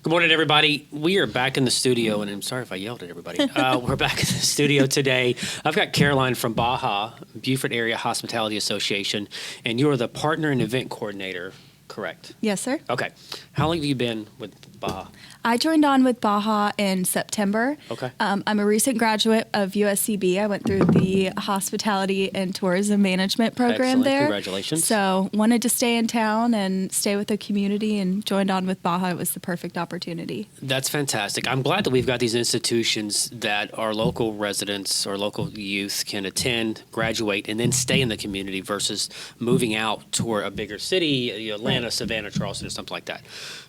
Good morning, everybody. We are back in the studio, and I'm sorry if I yelled at everybody. We're back in the studio today. I've got Caroline from BAHA, Beaufort Area Hospitality Association, and you are the partner and event coordinator, correct? Yes, sir. Okay. How long have you been with BAHA? I joined on with BAHA in September. Okay. I'm a recent graduate of USCB. I went through the hospitality and tourism management program Excellent. there. Congratulations. So wanted to stay in town and stay with the community and joined on with BAHA. It was the perfect opportunity. That's fantastic. I'm glad that we've got these institutions that our local residents or local youth can attend, graduate, and then stay in the community versus moving out toward a bigger city, Atlanta, Savannah, Charleston, or something like that.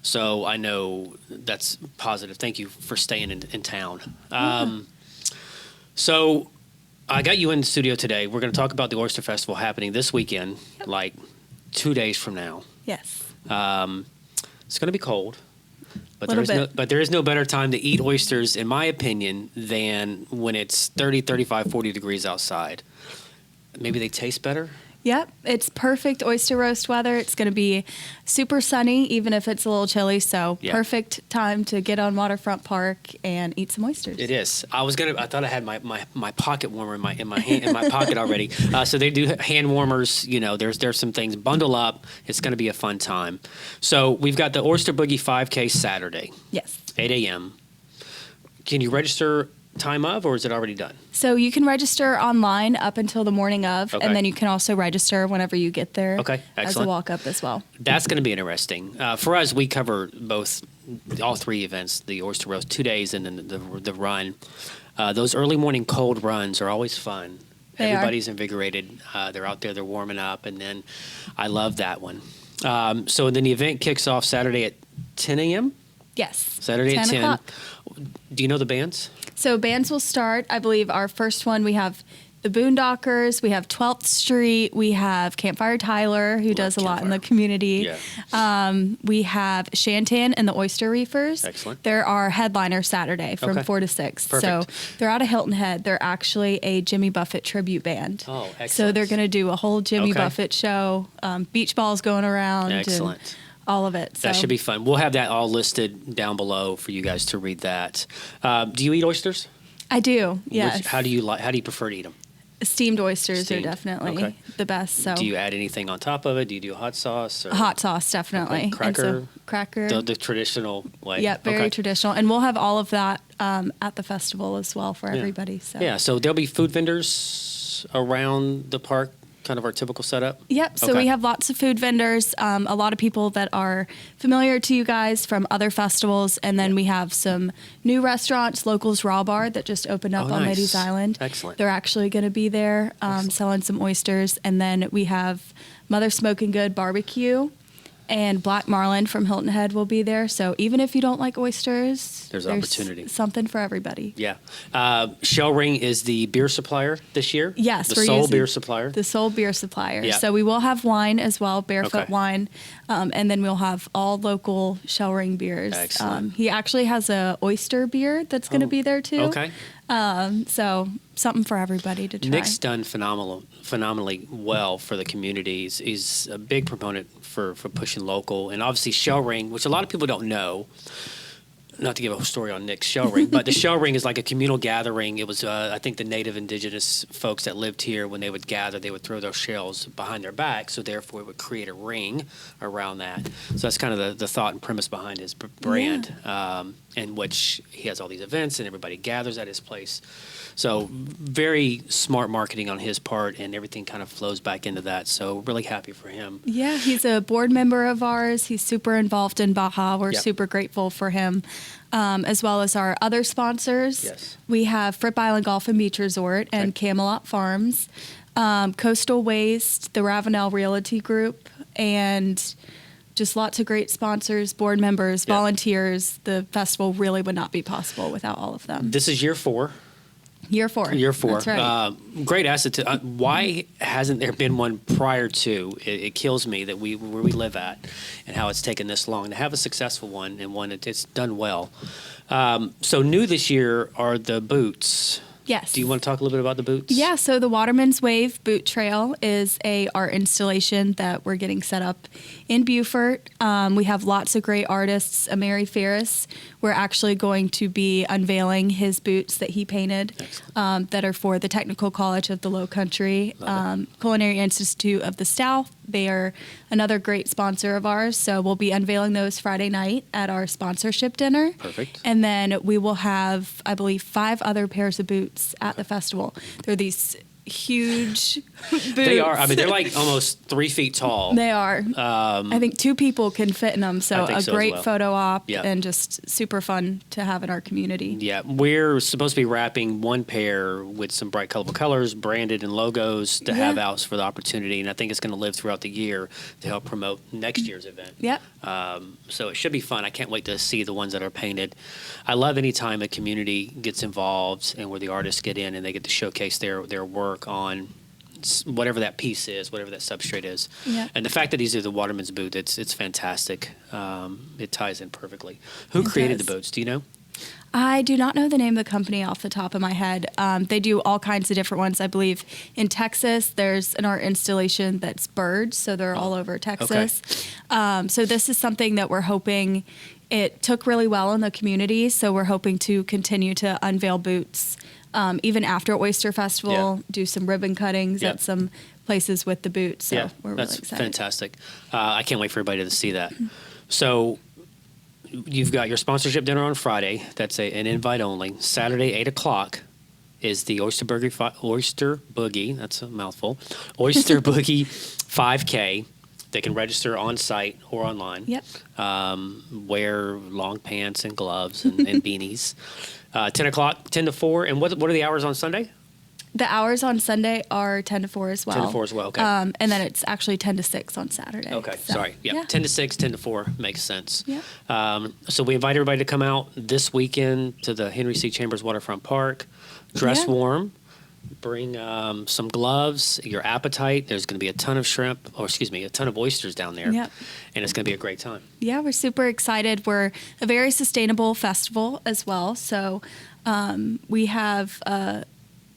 So I know that's positive. Thank you for staying in town. So I got you in the studio today. We're going to talk about the Oyster Festival happening this weekend, like 2 days from now. Yes. It's going to be cold, but Little there is no better time to eat oysters, in my opinion, than when it's 30, 35, 40 degrees outside. Maybe they taste better. Yep, it's perfect oyster roast weather. It's going to be super sunny, even if it's a little chilly. So perfect time to get on Waterfront Park and eat some oysters. It is. I thought I had my pocket warmer in my hand, in my pocket already. So they do hand warmers. You know, there's some things. Bundle up. It's going to be a fun time. So we've got the Oyster Boogie 5K Saturday. Yes. 8 a.m. Can you register time of, or is it already done? So you can register online up until the morning of, Okay. and then you can also register whenever you get there. Okay, as excellent. a walk-up as well. That's going to be interesting. For us, we cover all three events, the Oyster Roast, 2 days, and then the run. Those early morning cold runs are always fun. Everybody's invigorated. They're out there, they're warming up, and then I love that one. So then the event kicks off Saturday at 10 a.m.? Yes. Saturday at 10. O'clock. Do you know the bands? So bands will start, I believe, our first one, we have the Boondockers, we have 12th Street, we have Campfire Tyler, who does a lot in the community. Yeah. We have Shan and the Oyster Reefers. Excellent. They're our headliner Saturday from 4 to 6. Perfect. So they're out of Hilton Head. They're actually a Jimmy Buffett tribute band. Oh, excellent. So they're going to do a whole Jimmy Buffett show, beach balls going around. Excellent. And all of it. So. That should be fun. We'll have that all listed down below for you guys to read that. Do you eat oysters? I do, yes. How do you prefer to eat them? Steamed oysters Steamed. are definitely the best. So. Do you add anything on top of it? Do you do a hot sauce? Or? Hot sauce, definitely. Okay. Cracker. The traditional way. Yep, very traditional. And we'll have all of that at the festival as well for everybody. So. Yeah, so there'll be food vendors around the park, kind of our typical setup? Yep. So we have lots of food vendors, a lot of people that are familiar to you guys from other festivals. And then we have some new restaurants, Locals Raw Bar that just opened up on Ladies Island. Excellent. They're actually going to be there selling some oysters. And then we have Mother Smoking Good Barbecue. And Black Marlin from Hilton Head will be there. So even if you don't like oysters, there's opportunity. Something for everybody. Yeah. Shell Ring is the beer supplier this year? Yes. The sole beer supplier? The sole beer supplier. Yeah. So we will have wine as well, Barefoot wine. And then we'll have all local Shell Ring beers. Excellent. He actually has a oyster beer that's going to be there too. Okay. So something for everybody to try. Nick's done phenomenally well for the communities. He's a big proponent for pushing local, and obviously Shell Ring, which a lot of people don't know. Not to give a story on Nick's Shell Ring, but the Shell Ring is like a communal gathering. It was, I think, the native indigenous folks that lived here, when they would gather, they would throw those shells behind their back, so therefore it would create a ring around that. So that's kind of the thought and premise behind his brand, in which he has all these events and everybody gathers at his place. So very smart marketing on his part, and everything kind of flows back into that. So really happy for him. Yeah, he's a board member of ours. He's super involved in BAHA. We're super grateful for him, as well as our other sponsors. Yes. We have Fripp Island Golf and Beach Resort and Camelot Farms, Coastal Waste, the Ravenel Realty Group, and just lots of great sponsors, board members, volunteers. The festival really would not be possible without all of them. This is year 4. Year 4. That's right. Great asset. Why hasn't there been one prior to? It kills me that where we live at, and how it's taken this long to have a successful one, and one it's done well. So new this year are the boots. Yes. Do you want to talk a little bit about the boots? Yeah, so the Waterman's Wave Boot Trail is a art installation that we're getting set up in Beaufort. We have lots of great artists. Amari Ferris, we're actually going to be unveiling his boots that he painted that are for the Technical College of the Lowcountry, Culinary Institute of the South. They are another great sponsor of ours, so we'll be unveiling those Friday night at our sponsorship dinner. Perfect. And then we will have, I believe, 5 other pairs of boots at the festival. They're these huge boots. They are. I mean, they're like almost 3 feet tall. They are. I think 2 people can fit in them, so a great photo op and just super fun to have in our community. Yeah, we're supposed to be wrapping 1 pair with some bright, colorful colors, branded and logos to have out for the opportunity, and I think it's going to live throughout the year to help promote next year's event. Yep. So it should be fun. I can't wait to see the ones that are painted. I love any time a community gets involved and where the artists get in and they get to showcase their work on whatever that piece is, whatever that substrate is. Yeah. And the fact that these are the Waterman's boot, it's fantastic. It ties in perfectly. Who created the boots? Do you know? I do not know the name of the company off the top of my head. They do all kinds of different ones. I believe in Texas, there's an art installation that's birds, so they're all over Texas. Okay. So this is something that we're hoping, it took really well in the community, so we're hoping to continue to unveil boots even after Oyster Festival, do some ribbon cuttings at some places with the boots. So we're really excited. That's fantastic. I can't wait for everybody to see that. So you've got your sponsorship dinner on Friday. That's an invite only. Saturday, 8 o'clock is the Oyster Boogie. That's a mouthful. Oyster Boogie 5K. They can register on site or online. Yep. Wear long pants and gloves and beanies. 10 o'clock, 10 to 4. And what are the hours on Sunday? The hours on Sunday are 10 to 4 as well. 10 to 4 as well, okay. And then it's actually 10 to 6 on Saturday. Okay, so, sorry. Yeah, 10 to 6, 10 to 4 makes sense. Yeah. So we invite everybody to come out this weekend to the Henry C. Chambers Waterfront Park. Dress warm. Bring some gloves, your appetite. There's going to be a ton of a ton of oysters down there. Yep. And it's going to be a great time. Yeah, we're super excited. We're a very sustainable festival as well. So we have a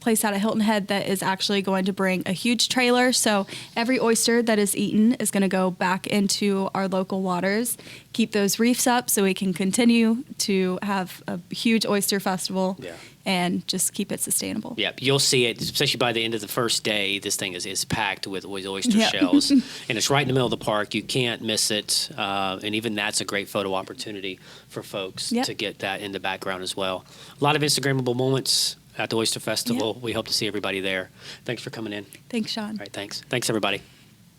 place out at Hilton Head that is actually going to bring a huge trailer. So every oyster that is eaten is going to go back into our local waters, keep those reefs up so we can continue to have a huge oyster festival. Yeah. And just keep it sustainable. Yeah, you'll see it, especially by the end of the first day. This thing is packed with oyster shells, and it's right in the middle of the park. You can't miss it, and even that's a great photo opportunity for folks to get that in the background as well. A lot of Instagrammable moments at the Oyster Festival. We hope to see everybody there. Thanks for coming in. Thanks, Sean. All right, thanks. Thanks, everybody.